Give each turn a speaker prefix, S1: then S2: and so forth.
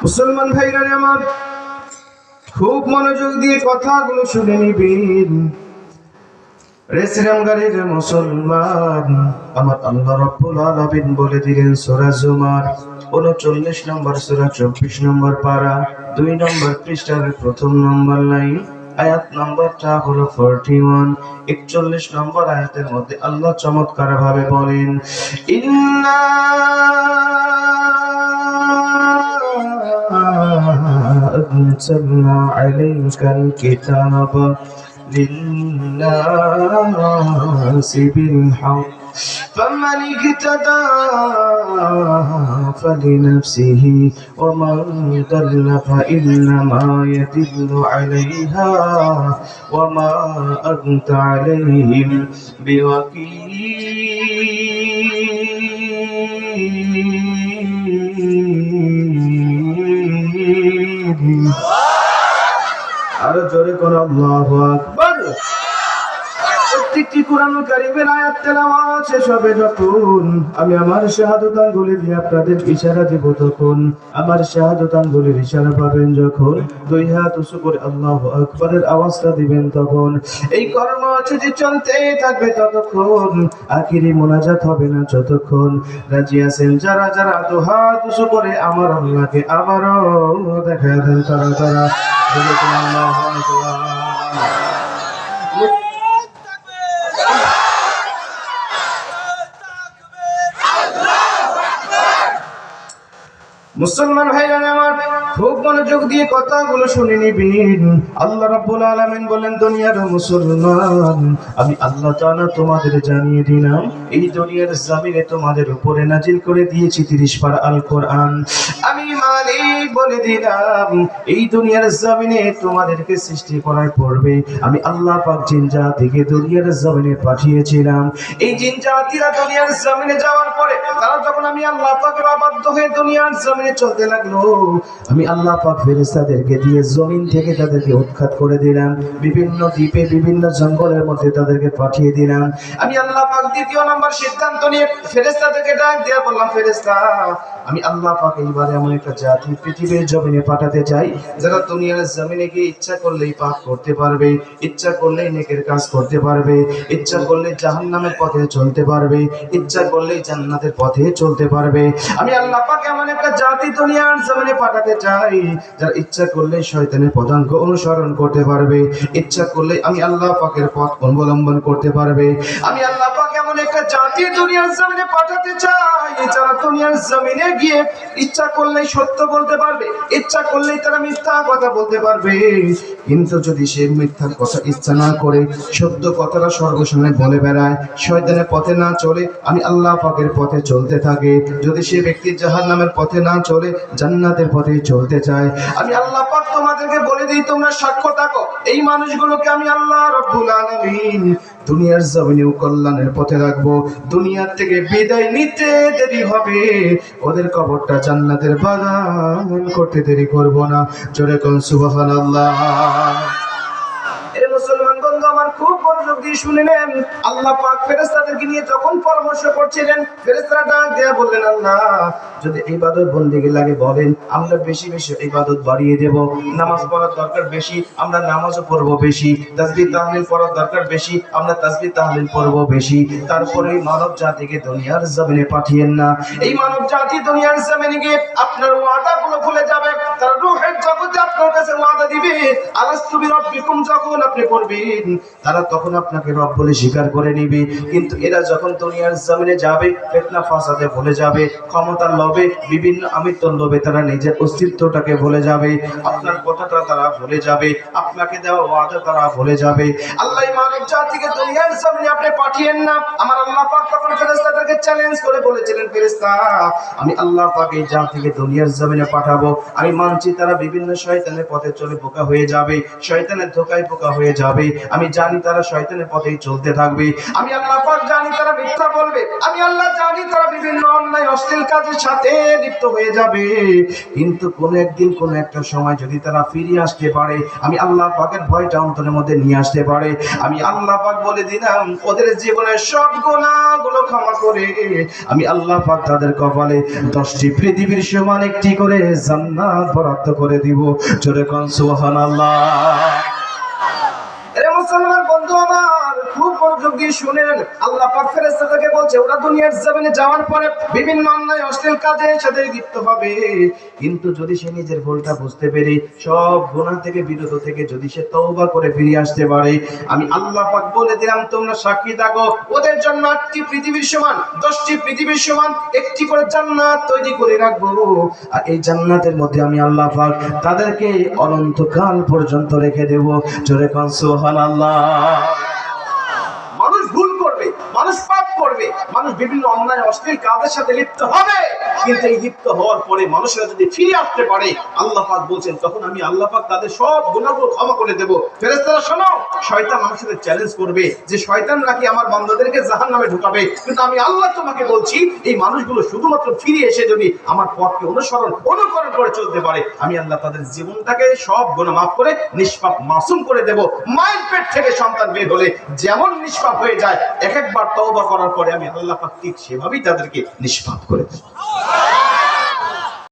S1: মুসলমান ভাইরা আমার, খুব মনোযোগ দিয়ে কথাগুলো শুনে নিবেন। রেসিরাম গাড়ির মুসলমান, আমার আল্লাহ রাব্বুল আলামিন বলে দিলেন সূরা জুমার 39 নম্বর সূরা 24 নম্বর পারা 2 নম্বর পৃষ্ঠার প্রথম নম্বর লাইন, আয়াত নম্বরটা হলো 41। 41 নম্বর আয়াতের মধ্যে আল্লাহ চমৎকার ভাবে বলেন, ইন্না أنزلنا عليك الكتاب للناس بالحق فمن اهتدى فلنفسه ومن ضل فإنما يدل عليها وما أنت عليهم بوكيل। আরো জোরে কোন আল্লাহু আকবার। প্রত্যেকটি কোরআনুল কারীমের আয়াত তেলাওয়াত শেষ হবে যখন আমি আমার শাহাদাত আঙ্গুলে দিয়ে আপনাদের ইশারা দেব, তখন আমার শাহাদাত আঙ্গুলের ইশারা পাবেন যখন দুই হাত উঁচু করে আল্লাহু আকবারের আওয়াজটা দিবেন, তখন এই কর্মসূচি চলতে থাকবে ততক্ষণ, আখিরি মোনাজাত হবে না যতক্ষণ। রাজি আছেন যারা যারা দু হাত উঁচু করে আমার আল্লাহকে আবারও দেখা দেন তারা তারা আল্লাহু আকবার। মুসলমান ভাইরা আমার, খুব মনোযোগ দিয়ে কথাগুলো শুনে নিবেন। আল্লাহ রাব্বুল আলামিন বলেন, দুনিয়ার মুসলমান, আমি আল্লাহ তাআলা তোমাদের জানিয়ে দিলাম, এই দুনিয়ার জমিনে তোমাদের উপরে নাজিল করে দিয়েছি 30 পারা আল কোরআন। আমি মালিক বলে দিলাম, এই দুনিয়ার জমিনে তোমাদেরকে সৃষ্টি করার পূর্বে আমি আল্লাহ পাক জিন জাতিকে দুনিয়ার জমিনে পাঠিয়েছিলাম। এই জিন জাতিরা দুনিয়ার জমিনে যাওয়ার পরে তারা যখন আমি আল্লাহ পাকের অবাধ্য হয়ে দুনিয়ার জমিনে চলতে লাগলো, আমি আল্লাহ পাক ফেরেশতাদেরকে দিয়ে জমিন থেকে তাদেরকে উৎখাত করে দিলাম, বিভিন্ন দ্বীপে বিভিন্ন জঙ্গলের মধ্যে তাদেরকে পাঠিয়ে দিলাম। আমি আল্লাহ পাক দ্বিতীয় নম্বর সিদ্ধান্ত নিয়ে ফেরেশতাদেরকে ডাক দিয়ে বললাম, ফেরেশতা, আমি আল্লাহ পাক এইবারে এমন একটা জাতি পৃথিবীর জমিনে পাঠাতে চাই যারা দুনিয়ার জমিনে গিয়ে ইচ্ছা করলেই পাপ করতে পারবে, ইচ্ছা করলেই নেকের কাজ করতে পারবে, ইচ্ছা করলে জাহান্নামের পথে চলতে পারবে, ইচ্ছা করলেই জান্নাতের পথে চলতে পারবে। আমি আল্লাহ পাক এমন একটা জাতি দুনিয়ার জমিনে পাঠাতে চাই যারা ইচ্ছা করলে শয়তানের পদাঙ্ক অনুসরণ করতে পারবে, ইচ্ছা করলে আমি আল্লাহ পাকের পথ অবলম্বন করতে পারবে। আমি আল্লাহ পাক এমন একটা জাতি দুনিয়ার জমিনে পাঠাতে চাই যারা দুনিয়ার জমিনে গিয়ে ইচ্ছা করলেই সত্য বলতে পারবে, ইচ্ছা করলেই তারা মিথ্যা কথা বলতে পারবে, কিন্তু যদি সে মিথ্যার কথা ইচ্ছা না করে সত্য কথাটা সর্বসময় বলে বেড়ায়, শয়তানের পথে না চলে আমি আল্লাহ পাকের পথে চলতে থাকে, যদি সে ব্যক্তি জাহান্নামের পথে না চলে জান্নাতের পথে চলতে চায়, আমি আল্লাহ পাক তোমাদেরকে বলে দিই, তোমরা সাক্ষ্য থাকো, এই মানুষগুলোকে আমি আল্লাহ রাব্বুল আলামিন দুনিয়ার জমিনেও কল্যাণের পথে রাখবো। দুনিয়ার থেকে বিদায় নিতে দেরি হবে, ওদের কবরটা জান্নাতের বাগান করতে দেরি করব না। জোরে কোন সুবহানাল্লাহ। মুসলমান বন্ধু আমার, খুব মনোযোগ দিয়ে শুনে নেন। আল্লাহ পাক ফেরেশতাদেরকে নিয়ে যখন পরামর্শ করছিলেন, ফেরেশতারা ডাক দিয়ে বললেন, আল্লাহ যদি ইবাদত বন্দেগী লাগে বলেন, আমরা বেশি বেশি ইবাদত বাড়িয়ে দেব। নামাজ পড়ার দরকার বেশি, আমরা নামাজও পড়ব বেশি। তাসবিহ তাহলিল পড়ার দরকার বেশি, আমরা তাসবিহ তাহলিল পড়ব বেশি। তারপরে মানব জাতিকে দুনিয়ার জমিনে পাঠিয়েন না। এই মানব জাতি দুনিয়ার জমিনে গিয়ে আপনার ওয়াদাগুলো ভুলে যাবে। তারা রূহের জগতে আপনার কাছে ওয়াদা দিবে, আলাস্তু বিরাব্বিকুম যখন আপনি করবেন, তারা তখন আপনাকে রব বলে স্বীকার করে নিবে। কিন্তু এরা যখন দুনিয়ার জমিনে যাবে, ফিতনা ফাসাদে ভুলে যাবে, ক্ষমতার লোভে, বিভিন্ন আমিত্বর লোভে তারা নিজের অস্তিত্বটাকে ভুলে যাবে, আপনার কথাটা তারা ভুলে যাবে, আপনাকে দেওয়া ওয়াদা তারা ভুলে যাবে। আল্লাহ মানব জাতিকে দুনিয়ার জমিনে আপনি পাঠিয়েন না। আমার আল্লাহ পাক তখন ফেরেশতাদেরকে চ্যালেঞ্জ করে বলেছিলেন, ফেরেশতা, আমি আল্লাহ পাক এই জাতিকে দুনিয়ার জমিনে পাঠাবো, আমি মানছি তারা বিভিন্ন শয়তানের পথে চলে বোকা হয়ে যাবে, শয়তানের ধোকায় বোকা হয়ে যাবে। আমি জানি তারা শয়তানের পথেই চলতে থাকবে। আমি আল্লাহ পাক জানি তারা মিথ্যা বলবে। আমি আল্লাহ জানি তারা বিভিন্ন অন্যায় অশ্লীল কাজের সাথে লিপ্ত হয়ে যাবে। কিন্তু কোন একদিন কোন একটা সময় যদি তারা ফিরে আসতে পারে, আমি আল্লাহ পাকের ভয়টা অন্তরের মধ্যে নিয়ে আসতে পারে, আমি আল্লাহ পাক বলে দিলাম ওদের জীবনের সব গুনাহগুলো ক্ষমা করে আমি আল্লাহ পাক তাদের কপালে 10টি পৃথিবীর সমান একটি করে জান্নাত বরাদ্দ করে দিব। জোরে কোন সুবহানাল্লাহ। এরে মুসলমান বন্ধু আমার, খুব মনোযোগ দিয়ে শুনেন। আল্লাহ পাক ফেরেশতাদেরকে বলছে ওরা দুনিয়ার জমিনে যাওয়ার পরে বিভিন্ন অন্যায় অশ্লীল কাজের সাথে লিপ্ত হবে, কিন্তু যদি সে নিজের ভুলটা বুঝতে পেরে সব গুনাহ থেকে বিরত থেকে যদি সে তওবা করে ফিরে আসতে পারে, আমি আল্লাহ পাক বলে দিলাম তোমরা সাক্ষী থাকো ওদের জন্য 8টি পৃথিবীর সমান 10টি পৃথিবীর সমান একটি করে জান্নাত তৈরি করে রাখবো। আর এই জান্নাতের মধ্যে আমি আল্লাহ পাক তাদেরকে অনন্তকাল পর্যন্ত রেখে দেব। জোরে কোন সুবহানাল্লাহ। মানুষ ভুল করবে, মানুষ পাপ করবে, মানুষ বিভিন্ন অন্যায় অশ্লীল কাজের সাথে লিপ্ত হবে, কিন্তু এই লিপ্ত হওয়ার পরে মানুষেরা যদি ফিরে আসতে পারে, আল্লাহ পাক বলছেন তখন আমি আল্লাহ পাক তাদের সব গুনাহগুলো ক্ষমা করে দেব। ফেরেশতারা শোনো, শয়তান মানুষদের চ্যালেঞ্জ করবে যে শয়তান নাকি আমার বান্দাদেরকে জাহান্নামে ঢুকাবে, কিন্তু আমি আল্লাহ তোমাকে বলছি এই মানুষগুলো শুধুমাত্র ফিরে এসে যদি আমার পথকে অনুকরণ করে চলতে পারে, আমি আল্লাহ তাদের জীবনটাকে সব গুনাহ মাফ করে নিষ্পাপ মাসুম করে দেব। মায়ের পেট থেকে সন্তান বের হলে যেমন নিষ্পাপ হয়ে যায়, এক একবার তওবা করার পরে আমি আল্লাহ পাক ঠিক সেভাবেই তাদেরকে নিষ্পাপ করে দেব।